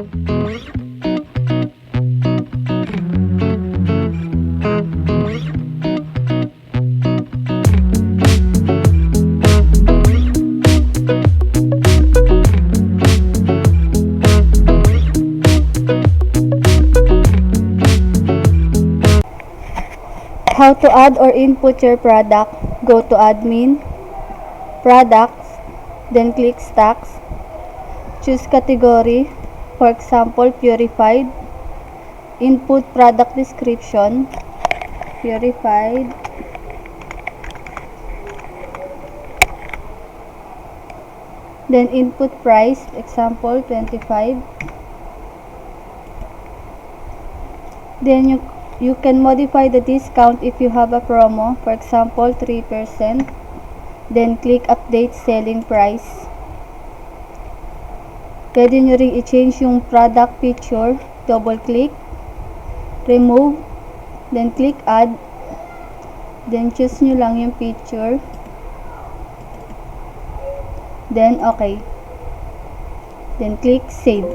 How to add or input your product. Go to admin, products, then click stocks. Choose category, for example, purified. Input product description, purified. Then input price, example, 25. Then you can modify the discount if you have a promo, for example 3%. Then click update selling price. Pwede nyo ring i-change yung product picture, double click, remove, then click add, then choose nyo lang yung picture, then okay, then click save.